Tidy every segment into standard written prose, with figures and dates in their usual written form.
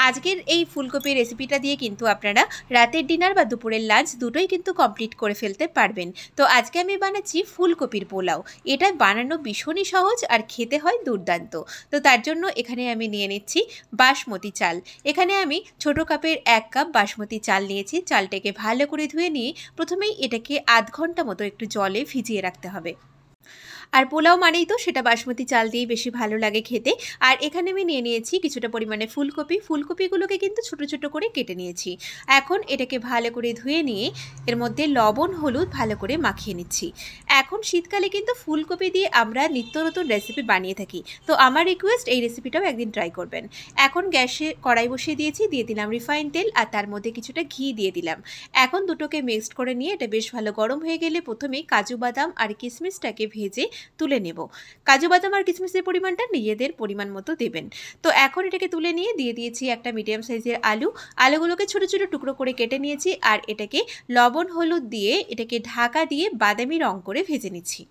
আজকের এই ফুলকপির রেসিপিটা দিয়ে কিন্তু আপনারা রাতের ডিনার বা দুপুরের লাঞ্চ দুটোই কিন্তু কমপ্লিট করে ফেলতে পারবেন। তো আজকে আমি বানাচ্ছি ফুলকপির পোলাও। এটা বানানো ভীষণই সহজ আর খেতে হয় দুর্দান্ত। তো তার জন্য এখানে আমি নিয়ে নিচ্ছি বাসমতি চাল। এখানে আমি ছোট কাপের 1 কাপ বাসমতি চাল নিয়েছি। চালটাকে ভালো করে ধুয়ে নিয়ে প্রথমেই এটাকে আধ ঘন্টা মতো একটু জলে ভিজিয়ে রাখতে হবে। আর পোলাও মানেই তো সেটা বাসমতি চাল দিয়েই বেশি ভালো লাগে খেতে। আর এখানে আমি নিয়ে নিয়েছি কিছুটা পরিমাণে ফুলকপি। ফুলকপিগুলোকে কিন্তু ছোট ছোট করে কেটে নিয়েছি। এখন এটাকে ভালো করে ধুয়ে নিয়ে এর মধ্যে লবণ হলুদ ভালো করে মাখিয়ে নিচ্ছি। এখন শীতকালে কিন্তু ফুলকপি দিয়ে আমরা নিত্য নতুন রেসিপি বানিয়ে থাকি। তো আমার রিকোয়েস্ট, এই রেসিপিটাও একদিন ট্রাই করবেন। এখন গ্যাসে কড়াই বসিয়ে দিয়েছি, দিয়ে দিলাম রিফাইন তেল আর তার মধ্যে কিছুটা ঘি দিয়ে দিলাম। এখন দুটোকে মিক্সড করে নিয়ে এটা বেশ ভালো গরম হয়ে গেলে প্রথমেই কাজু বাদাম আর কিশমিশটাকে ভেজে তুলে নেব। কাজু বাদাম আর কিশমিশের পরিমাণটা নিজেদের পরিমাণ মতো দেবেন। তো এখন এটাকে তুলে নিয়ে দিয়ে দিয়েছি একটা মিডিয়াম সাইজের আলুগুলোকে ছোট ছোট টুকরো করে কেটে নিয়েছি আর এটাকে লবণ হলুদ দিয়ে এটাকে ঢাকা দিয়ে বাদামি রং করে ভেজে নিচ্ছি।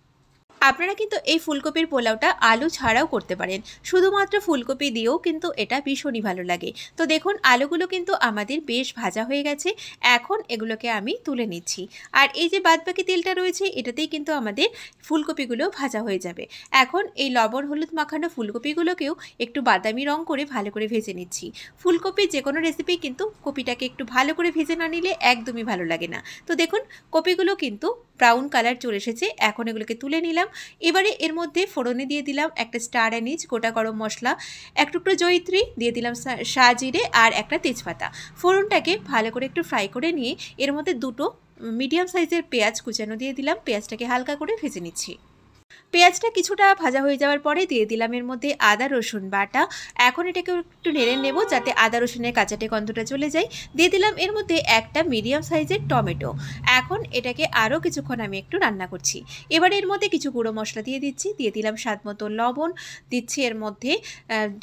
আপনারা কিন্তু এই ফুলকপির পোলাওটা আলু ছাড়াও করতে পারেন, শুধুমাত্র ফুলকপি দিয়েও কিন্তু এটা ভীষণই ভালো লাগে। তো দেখুন আলুগুলো কিন্তু আমাদের বেশ ভাজা হয়ে গেছে। এখন এগুলোকে আমি তুলে নিচ্ছি। আর এই যে বাদবাকি তেলটা রয়েছে এটাতেই কিন্তু আমাদের ফুলকপিগুলো ভাজা হয়ে যাবে। এখন এই লবণ হলুদ মাখানো ফুলকপিগুলোকেও একটু বাদামি রং করে ভালো করে ভেজে নিচ্ছি। ফুলকপির যে কোনো রেসিপি কিন্তু কপিটাকে একটু ভালো করে ভেজে না নিলে একদমই ভালো লাগে না। তো দেখুন কপিগুলো কিন্তু ব্রাউন কালার চলে এসেছে। এখন এগুলোকে তুলে নিলাম। এবারে এর মধ্যে ফোড়নে দিয়ে দিলাম একটা স্টার অ্যানিজ, গোটা গরম মশলা, এক টুকরো জয়িত্রী, দিয়ে দিলাম শাহজিরে আর একটা তেজপাতা। ফোড়নটাকে ভালো করে একটু ফ্রাই করে নিয়ে এর মধ্যে দুটো মিডিয়াম সাইজের পেঁয়াজ কুচানো দিয়ে দিলাম। পেঁয়াজটাকে হালকা করে ভেজে নিচ্ছি। পেঁয়াজটা কিছুটা ভাজা হয়ে যাওয়ার পরে দিয়ে দিলাম এর মধ্যে আদা রসুন বাটা। এখন এটাকে একটু নেড়ে নেব যাতে আদা রসুনের কাঁচাটে গন্ধটা চলে যায়। দিয়ে দিলাম এর মধ্যে একটা মিডিয়াম সাইজের টমেটো। এখন এটাকে আরও কিছুক্ষণ আমি একটু রান্না করছি। এবার এর মধ্যে কিছু গুঁড়ো মশলা দিয়ে দিচ্ছি। দিয়ে দিলাম স্বাদ মতো লবণ, দিচ্ছি এর মধ্যে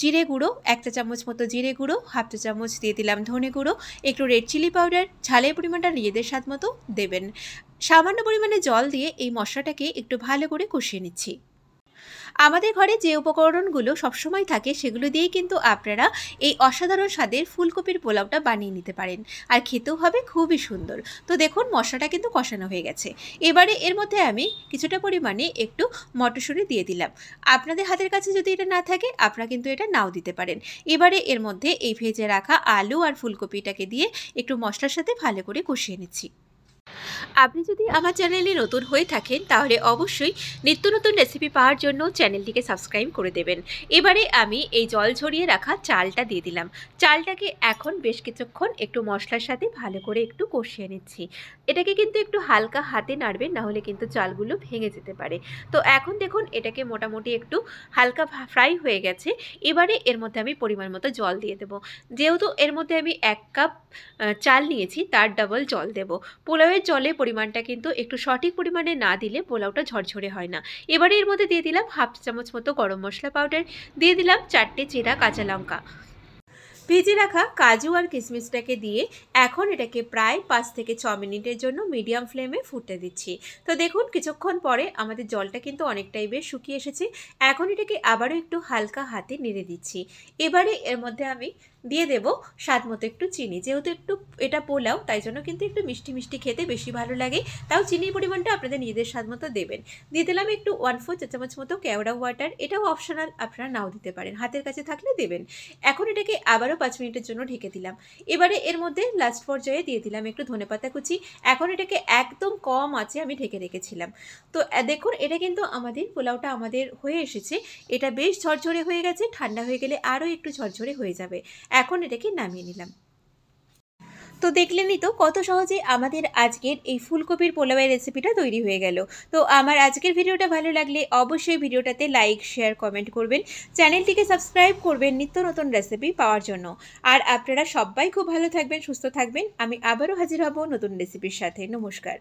জিরে গুঁড়ো 1 চা চামচ মতো জিরে গুঁড়ো, হাফ চা চামচ দিয়ে দিলাম ধনে গুঁড়ো, একটু রেড চিলি পাউডার। ঝালের পরিমাণটা নিজেদের স্বাদ মতো দেবেন। সামান্য পরিমাণে জল দিয়ে এই মশলাটাকে একটু ভালো করে কষিয়ে নিচ্ছি। আমাদের ঘরে যে উপকরণগুলো সবসময় থাকে সেগুলো দিয়েই কিন্তু আপনারা এই অসাধারণ স্বাদের ফুলকপির পোলাওটা বানিয়ে নিতে পারেন। আর খেতেও হবে খুবই সুন্দর। তো দেখুন মশলাটা কিন্তু কষানো হয়ে গেছে। এবারে এর মধ্যে আমি কিছুটা পরিমাণে একটু মটরশুঁটি দিয়ে দিলাম। আপনাদের হাতের কাছে যদি এটা না থাকে আপনারা কিন্তু এটা নাও দিতে পারেন। এবারে এর মধ্যে এই ভেজে রাখা আলু আর ফুলকপিটাকে দিয়ে একটু মশলার সাথে ভালো করে কষিয়ে নিচ্ছি। আপনি যদি আমার চ্যানেলে নতুন হয়ে থাকেন তাহলে অবশ্যই নিত্য নতুন রেসিপি পাওয়ার জন্য চ্যানেলটিকে সাবস্ক্রাইব করে দেবেন। এবারে আমি এই জল ঝরিয়ে রাখা চালটা দিয়ে দিলাম। চালটাকে এখন বেশ কিছুক্ষণ একটু মশলার সাথে ভালো করে একটু কষিয়ে নিচ্ছি। এটাকে কিন্তু একটু হালকা হাতে নাড়বেন, না হলে কিন্তু চালগুলো ভেঙে যেতে পারে। তো এখন দেখুন এটাকে মোটামুটি একটু হালকা ফ্রাই হয়ে গেছে। এবারে এর মধ্যে আমি পরিমাণ মতো জল দিয়ে দেবো। যেহেতু এর মধ্যে আমি 1 কাপ চাল নিয়েছি তার ডাবল জল দেব। পোলাওয়ের জলের পরিমাণটা কিন্তু একটু সঠিক পরিমাণে না দিলে পোলাওটা ঝরঝরে হয় না। এবারে এর মধ্যে দিয়ে দিলাম হাফ চামচ মতো গরম মশলা পাউডার, দিয়ে দিলাম 4টে চেরা কাঁচা লঙ্কা। ভেজে রাখা কাজু আর কিশমিশটাকে দিয়ে এখন এটাকে প্রায় 5 থেকে 6 মিনিটের জন্য মিডিয়াম ফ্লেমে ফুটতে দিচ্ছি। তো দেখুন কিছুক্ষণ পরে আমাদের জলটা কিন্তু অনেকটাই বেশ শুকিয়ে এসেছে। এখন এটাকে আবারও একটু হালকা হাতে নেড়ে দিচ্ছি। এবারে এর মধ্যে আমি দিয়ে দেব স্বাদ মতো একটু চিনি। যেহেতু একটু এটা পোলাও তাই জন্য কিন্তু একটু মিষ্টি মিষ্টি খেতে বেশি ভালো লাগে, তাও চিনির পরিমাণটা আপনাদের নিজেদের স্বাদ মতো দেবেন। দিয়ে দিলাম একটু 1/4 চা চামচ মতো কেওড়া ওয়াটার। এটাও অপশনাল, আপনারা নাও দিতে পারেন, হাতের কাছে থাকলে দেবেন। এখন এটাকে আবারও 5 মিনিটের জন্য ঢেকে দিলাম। এবারে এর মধ্যে লাস্ট পর্যায়ে দিয়ে দিলাম একটু ধনেপাতা কুচি। এখন এটাকে একদম কম আঁচে আমি ঢেকে রেখেছিলাম। তো দেখুন এটা কিন্তু আমাদের পোলাওটা আমাদের হয়ে এসেছে। এটা বেশ ঝরঝরে হয়ে গেছে, ঠান্ডা হয়ে গেলে আরও একটু ঝরঝরে হয়ে যাবে। এখন এটাকে নামিয়ে নিলাম। তো দেখলেনই তো কত সহজে আমাদের আজকের এই ফুলকপির পোলাওয়ের রেসিপিটা তৈরি হয়ে গেল। তো আমার আজকের ভিডিওটা ভালো লাগলে অবশ্যই ভিডিওটাতে লাইক শেয়ার কমেন্ট করবেন, চ্যানেলটিকে সাবস্ক্রাইব করবেন নিত্য নতুন রেসিপি পাওয়ার জন্য। আর আপনারা সবাই খুব ভালো থাকবেন, সুস্থ থাকবেন। আমি আবারও হাজির হব নতুন রেসিপির সাথে। নমস্কার।